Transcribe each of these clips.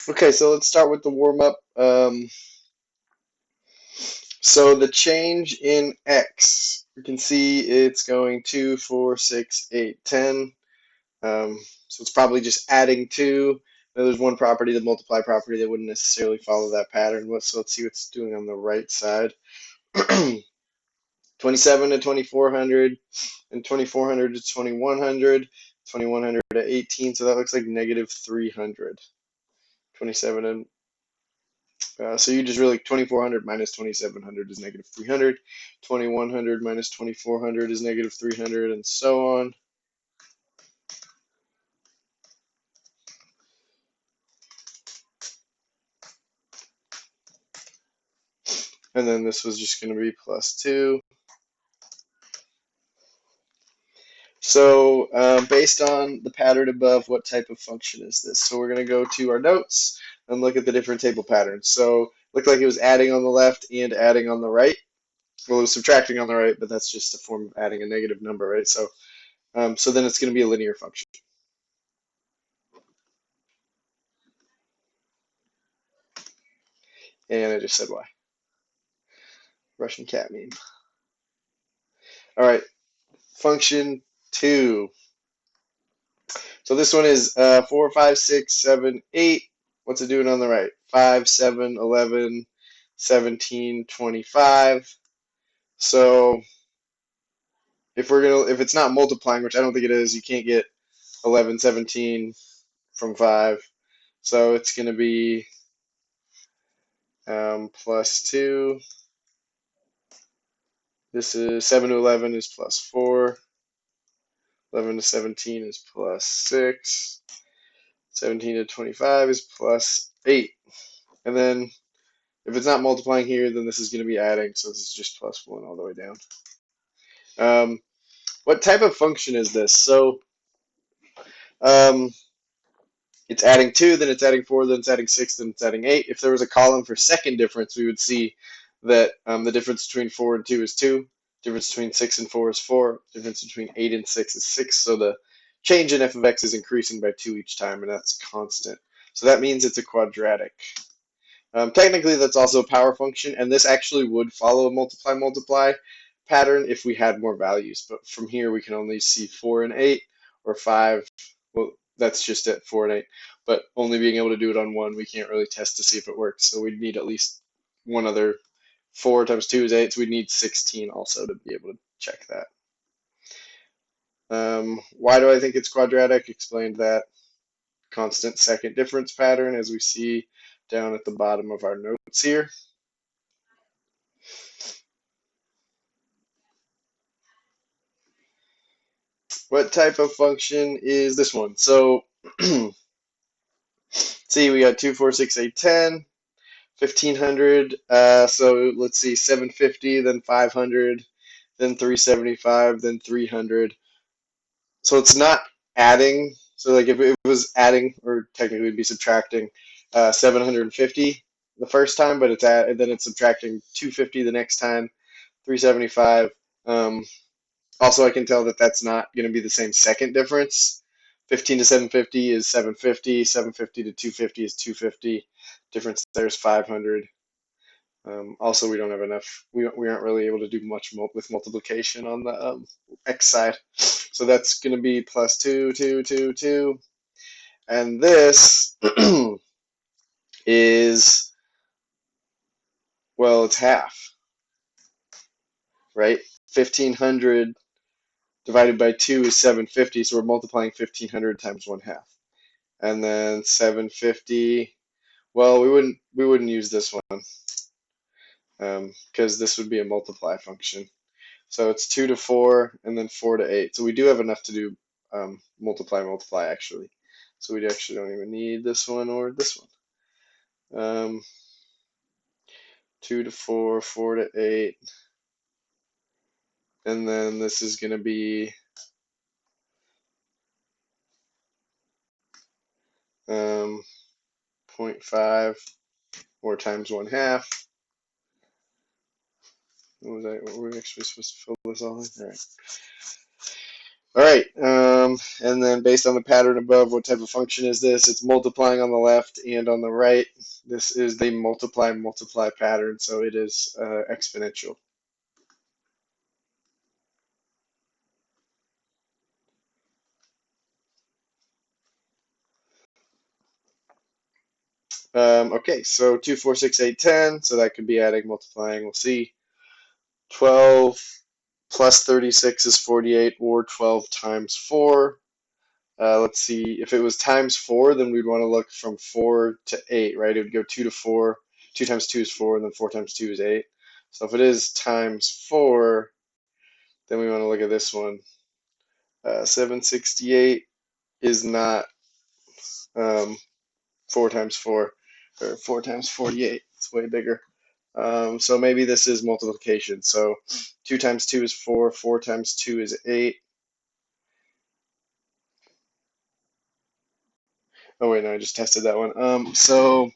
Okay, so let's start with the warm-up. So the change in x, you can see it's going 2, 4, 6, 8, 10. So it's probably just adding 2. Now there's one property, the multiply property, that wouldn't necessarily follow that pattern. So let's see what it's doing on the right side. 27 to 2400, and 2400 to 2100, 2100 to 18, so that looks like negative 300. 27 and so you just really 2400 minus 2700 is negative 300. 2100 minus 2400 is negative 300, and so on. And then this was just going to be plus 2. So based on the pattern above, what type of function is this? So we're going to go to our notes and look at the different table patterns. So looked like it was adding on the left and adding on the right. Well, it was subtracting on the right, but that's just a form of adding a negative number, right? So so then it's going to be a linear function. And I just said why. Russian cat meme. All right, function 2. So this one is 4, 5, 6, 7, 8. What's it doing on the right? 5, 7, 11, 17, 25. So if it's not multiplying, which I don't think it is, you can't get 11, 17 from 5. So it's going to be plus 2. This is 7 to 11 is plus 4. 11 to 17 is plus 6. 17 to 25 is plus 8. And then if it's not multiplying here, then this is going to be adding. So this is just plus 1 all the way down. What type of function is this? So it's adding 2, then it's adding 4, then it's adding 6, then it's adding 8. If there was a column for second difference, we would see that the difference between 4 and 2 is 2. Difference between 6 and 4 is 4. Difference between 8 and 6 is 6. So the change in f of x is increasing by 2 each time, and that's constant. So that means it's a quadratic. Technically, that's also a power function, and this actually would follow a multiply-multiply pattern if we had more values. But from here, we can only see 4 and 8, or 5. Well, that's just at 4 and 8. But only being able to do it on 1, we can't really test to see if it works. So we'd need at least one other. 4 times 2 is 8, so we'd need 16 also to be able to check that. Why do I think it's quadratic? Explained that. Constant second difference pattern, as we see down at the bottom of our notes here. What type of function is this one? So see, we got 2, 4, 6, 8, 10, 1500. So let's see, 750, then 500, then 375, then 300. So it's not adding. So like if it was adding, or technically it'd be subtracting 750 the first time, but then it's subtracting 250 the next time, 375. Also, I can tell that that's not going to be the same second difference. 15 to 750 is 750. 750 to 250 is 250. Difference there is 500. Also, we don't have enough. We aren't really able to do much with multiplication on the x side. So that's going to be plus 2, 2, 2, 2. And this is, well, it's half, right? 1500 divided by 2 is 750, so we're multiplying 1500 times 1/2. And then 750, well, we wouldn't use this one because this would be a multiply function. So it's 2 to 4 and then 4 to 8. So we do have enough to do multiply actually. So we actually don't even need this one or this one. 2 to 4, 4 to 8. And then this is going to be 0.5 or times 1/2. What was that? What were we actually supposed to fill this all in? All right. All right, and then based on the pattern above, what type of function is this? It's multiplying on the left and on the right. This is the multiply pattern, so it is exponential. Okay, so 2, 4, 6, 8, 10. So that could be adding, multiplying. We'll see. 12 plus 36 is 48, or 12 times 4. Let's see, if it was times 4, then we'd want to look from 4 to 8, right? It would go 2 to 4. 2 times 2 is 4, and then 4 times 2 is 8. So if it is times 4, then we want to look at this one. 768 is not 4 times 4, or 4 times 48. It's way bigger. So maybe this is multiplication. So 2 times 2 is 4, 4 times 2 is 8. Oh wait, no, I just tested that one. So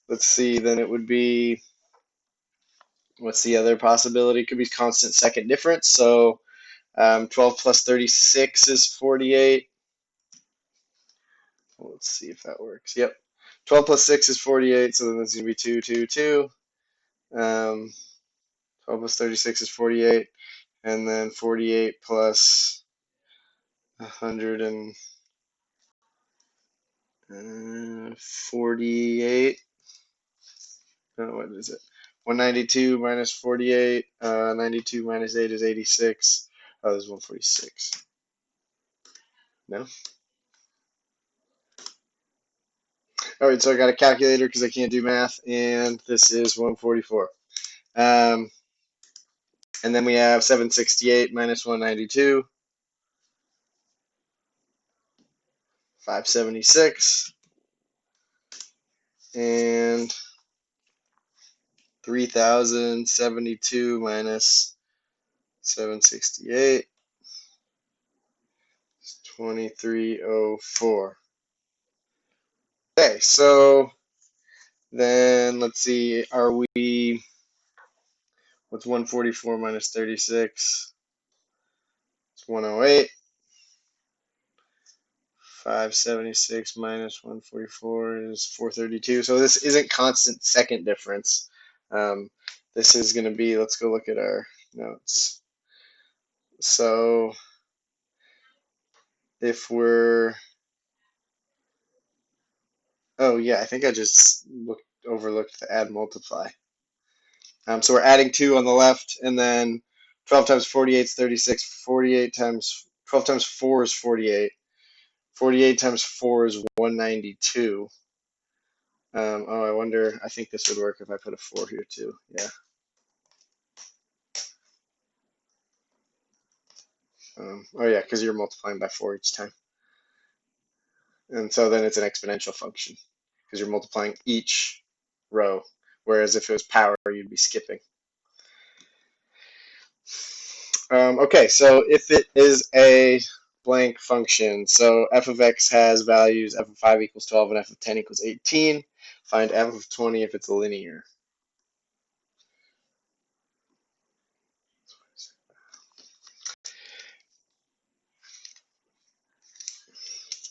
let's see, then it would be, what's the other possibility? It could be constant second difference. So 12 plus 36 is 48. Let's see if that works. Yep. 12 plus 6 is 48, so then it's going to be 2, 2, 2. 12 plus 36 is 48, and then 48 plus 148. What is it? 192 minus 48. 92 minus 8 is 86. Oh, there's 146. No? All right, so I got a calculator because I can't do math, and this is 144. And then we have 768 minus 192, 576, and 3072 minus 768 is 2304. Okay, so then let's see, what's 144 minus 36? It's 108. 576 minus 144 is 432. So this isn't constant second difference. This is going to be, let's go look at our notes. So if we're, oh yeah, I think I just overlooked the add multiply. So we're adding 2 on the left, and then 12 times 48 is 36. 48 times 12 times 4 is 48. 48 times 4 is 192. Oh, I wonder, I think this would work if I put a 4 here too. Yeah. Oh yeah, because you're multiplying by 4 each time. And so then it's an exponential function because you're multiplying each row. Whereas if it was power, you'd be skipping. Okay, so if it is a blank function, so f of x has values f of 5 equals 12 and f of 10 equals 18. Find f of 20 if it's linear.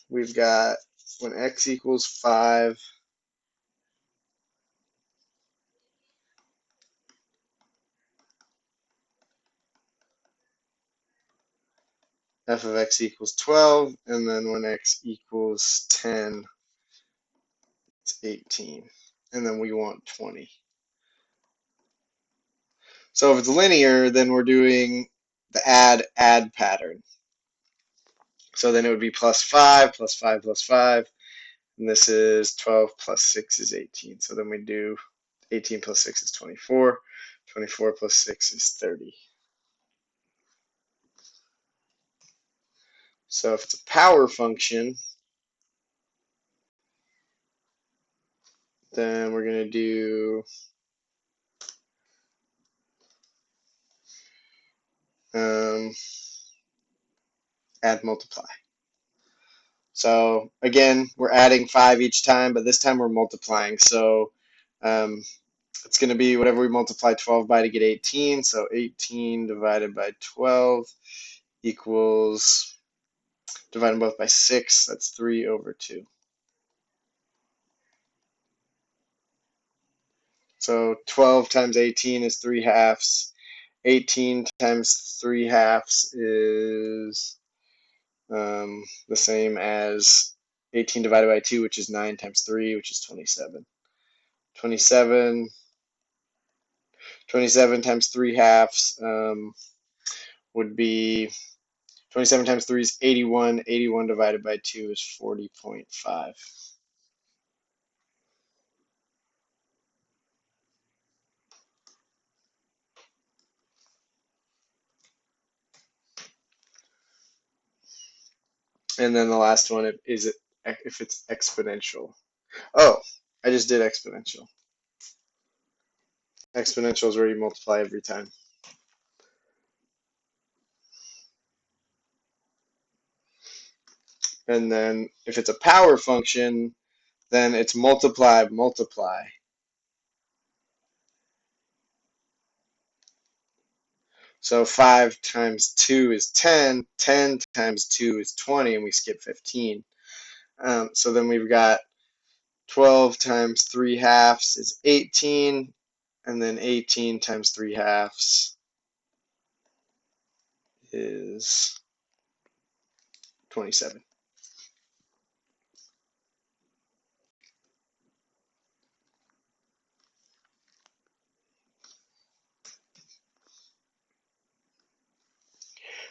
We've got when x equals 5, f of x equals 12, and then when x equals 10, it's 18. And then we want 20. So if it's linear, then we're doing the add pattern. So then it would be plus 5, plus 5, plus 5. And this is 12 plus 6 is 18. So then we do 18 plus 6 is 24. 24 plus 6 is 30. So if it's a power function, then we're going to do add multiply. So again, we're adding 5 each time, but this time we're multiplying. So it's going to be whatever we multiply 12 by to get 18. So 18 divided by 12 equals, dividing both by 6, that's 3 over 2. So 12 times 18 is 3 halves. 18 times 3 halves is the same as 18 divided by 2, which is 9 times 3, which is 27. 27, 27 times 3 halves would be 27 times 3 is 81. 81 divided by 2 is 40.5. And then the last one is it if it's exponential. Oh, I just did exponential. Exponential is where you multiply every time. And then if it's a power function, then it's multiply, multiply. So 5 times 2 is 10. 10 times 2 is 20, and we skip 15. So then we've got 12 times 3 halves is 18, and then 18 times 3 halves is 27.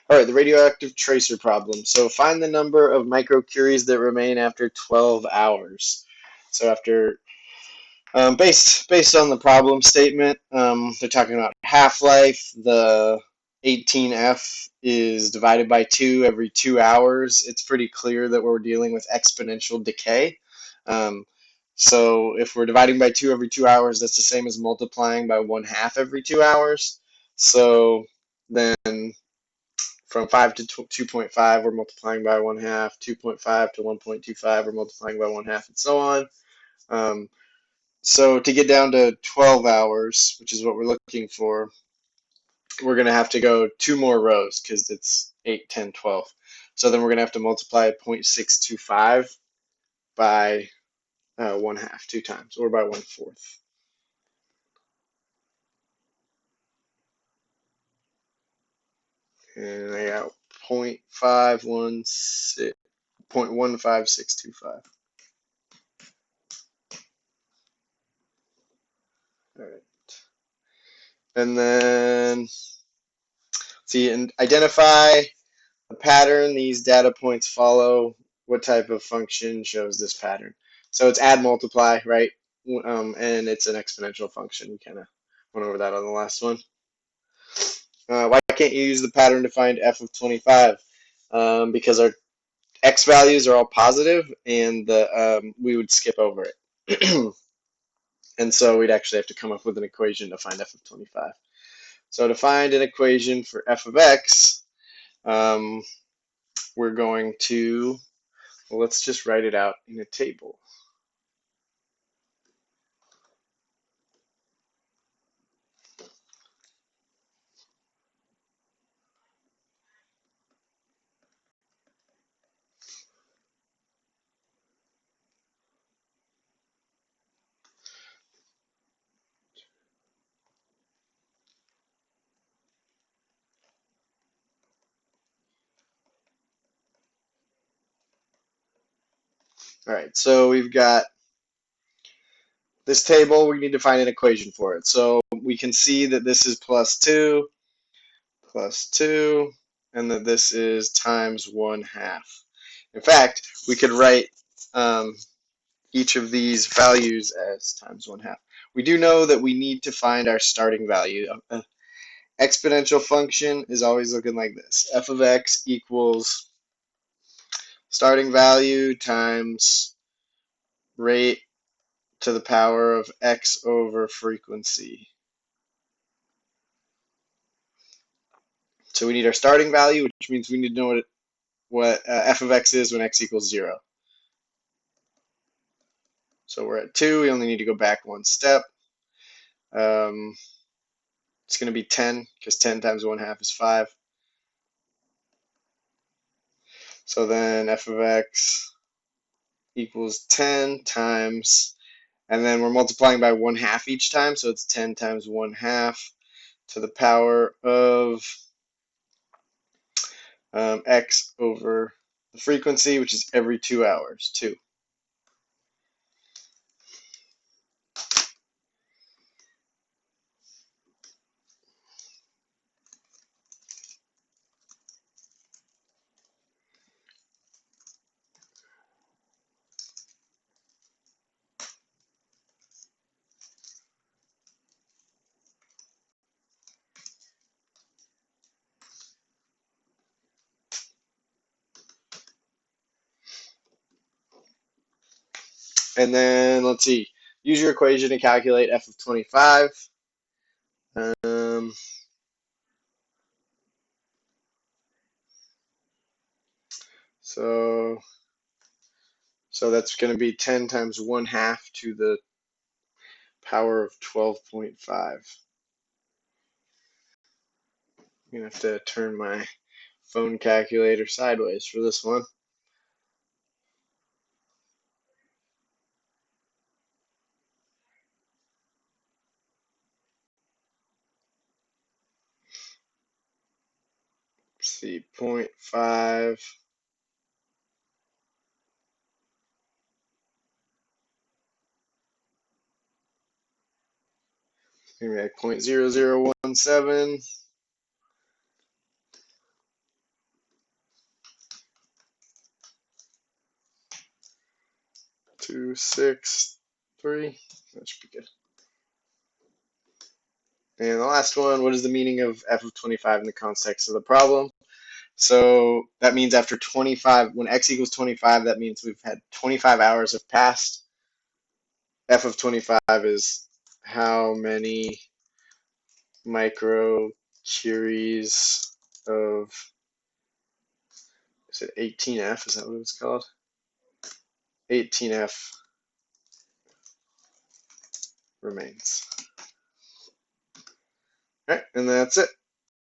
All right, the radioactive tracer problem. So find the number of microcuries that remain after 12 hours. So after based on the problem statement, they're talking about half-life. The 18F is divided by 2 every 2 hours. It's pretty clear that we're dealing with exponential decay. Um, so if we're dividing by 2 every 2 hours, that's the same as multiplying by 1/2 every 2 hours. So then from 5 to 2.5, we're multiplying by 1/2. 2.5 to 1.25, we're multiplying by 1/2, and so on. So to get down to 12 hours, which is what we're looking for, we're going to have to go 2 more rows because it's 8, 10, 12. So then we're going to have to multiply 0.625 by 1/2, 2 times, or by 1/4. And I got 0.15625. All right. And then, see, and identify the pattern these data points follow. What type of function shows this pattern? So it's add multiply, right? And it's an exponential function. We kind of went over that on the last one. Why can't you use the pattern to find f of 25? Because our x values are all positive, and we would skip over it. And so we'd actually have to come up with an equation to find f of 25. So to find an equation for f of x, we're going to, well, let's just write it out in a table. All right, so we've got this table. We need to find an equation for it. So we can see that this is plus 2, and that this is times 1/2. In fact, we could write each of these values as times 1/2. We do know that we need to find our starting value. An exponential function is always looking like this. F of x equals starting value times rate to the power of x over frequency. So we need our starting value, which means we need to know what f of x is when x equals 0. So we're at 2. We only need to go back one step. It's going to be 10 because 10 times 1/2 is 5. So then f of x equals 10 times, and then we're multiplying by 1/2 each time, so it's 10 times 1/2 to the power of x over the frequency, which is every 2 hours, 2. And then let's see, use your equation to calculate f of 25. Um, so that's going to be 10 times 1/2 to the power of 12.5. I'm going to have to turn my phone calculator sideways for this one. Let's see, 0.5. Maybe like 0.0017. 263. That should be good. And the last one, what is the meaning of f of 25 in the context of the problem? So that means after 25, when x equals 25, that means we've had 25 hours have passed. F of 25 is how many microcuries of, is it 18F? Is that what it's called? 18F remains. All right, and that's it.